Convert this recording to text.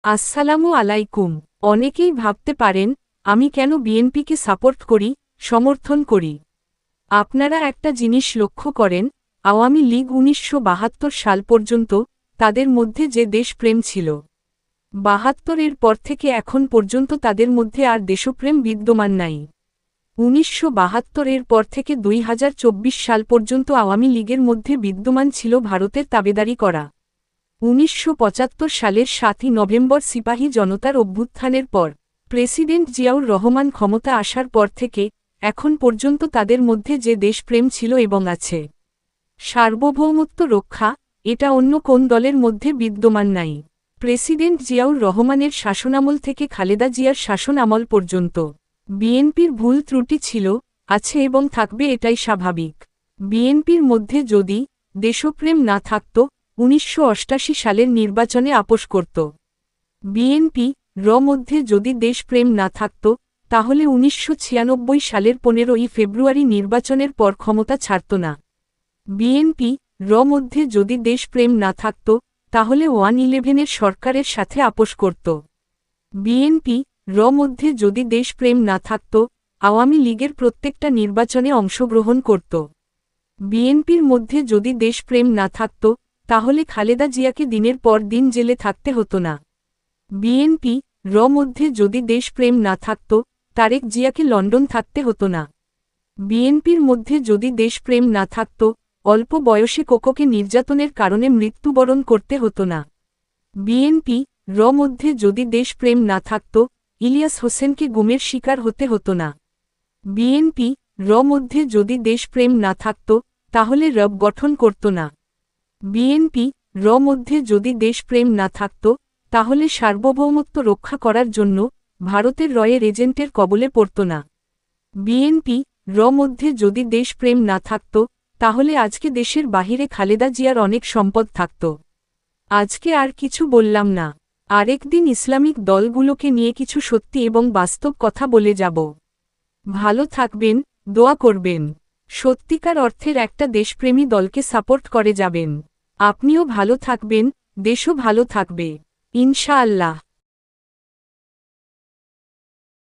আসসালামু আলাইকুম। অনেকেই ভাবতে পারেন আমি কেন বিএনপিকে সাপোর্ট করি, সমর্থন করি। আপনারা একটা জিনিস লক্ষ্য করেন, আওয়ামী লীগ ১৯৭২ সাল পর্যন্ত তাদের মধ্যে যে দেশপ্রেম ছিল, ৭২-এর পর থেকে এখন পর্যন্ত তাদের মধ্যে আর দেশপ্রেম বিদ্যমান নাই। ১৯৭২-এর পর থেকে ২০২৪ সাল পর্যন্ত আওয়ামী লীগের মধ্যে বিদ্যমান ছিল ভারতের তাবেদারি করা। ১৯৭৫ সালের ৭ই নভেম্বর সিপাহী জনতার অভ্যুত্থানের পর প্রেসিডেন্ট জিয়াউর রহমান ক্ষমতা আসার পর থেকে এখন পর্যন্ত তাদের মধ্যে যে দেশপ্রেম ছিল এবং আছে, সার্বভৌমত্ব রক্ষা, এটা অন্য কোন দলের মধ্যে বিদ্যমান নাই। প্রেসিডেন্ট জিয়াউর রহমানের শাসনামল থেকে খালেদা জিয়ার শাসন আমল পর্যন্ত বিএনপির ভুল ত্রুটি ছিল, আছে এবং থাকবে, এটাই স্বাভাবিক। বিএনপির মধ্যে যদি দেশপ্রেম না থাকত, ১৯৮৮ সালের নির্বাচনে আপোস করত। বিএনপি মধ্যে যদি দেশপ্রেম না থাকত, তাহলে ১৯৯৬ সালের ১৫ই ফেব্রুয়ারি নির্বাচনের পর ক্ষমতা ছাড়ত না। বিএনপি মধ্যে যদি দেশপ্রেম না থাকত, তাহলে 1-11-এর সরকারের সাথে আপোস করত। বিএনপি মধ্যে যদি দেশপ্রেম না থাকত, আওয়ামী লীগের প্রত্যেকটা নির্বাচনে অংশগ্রহণ করত। বিএনপির মধ্যে যদি দেশপ্রেম না থাকত, তাহলে খালেদা জিয়াকে দিনের পর দিন জেলে থাকতে হতো না। বিএনপি মধ্যে যদি দেশপ্রেম না থাকত, তারেক জিয়াকে লন্ডন থাকতে হতো না। বিএনপির মধ্যে যদি দেশপ্রেম না থাকত, অল্প বয়সে কোকোকে নির্যাতনের কারণে মৃত্যুবরণ করতে হতো না। বিএনপি মধ্যে যদি দেশপ্রেম না থাকত, ইলিয়াস হোসেনকে গুমের শিকার হতে হতো না। বিএনপি মধ্যে যদি দেশপ্রেম না থাকত, তাহলে রব গঠন করত না। বিএনপি মধ্যে যদি দেশপ্রেম না থাকত, তাহলে সার্বভৌমত্ব রক্ষা করার জন্য ভারতের রয়ের এজেন্টের কবলে পড়ত না। বিএনপি মধ্যে যদি দেশপ্রেম না থাকত, তাহলে আজকে দেশের বাহিরে খালেদা জিয়ার অনেক সম্পদ থাকত। আজকে আর কিছু বললাম না, আরেকদিন ইসলামিক দলগুলোকে নিয়ে কিছু সত্যি এবং বাস্তব কথা বলে যাব। ভালো থাকবেন, দোয়া করবেন। সত্যিকার অর্থের একটা দেশপ্রেমী দলকে সাপোর্ট করে যাবেন। আপনিও ভালো থাকবেন, দেশও ভালো থাকবে ইনশাআল্লাহ।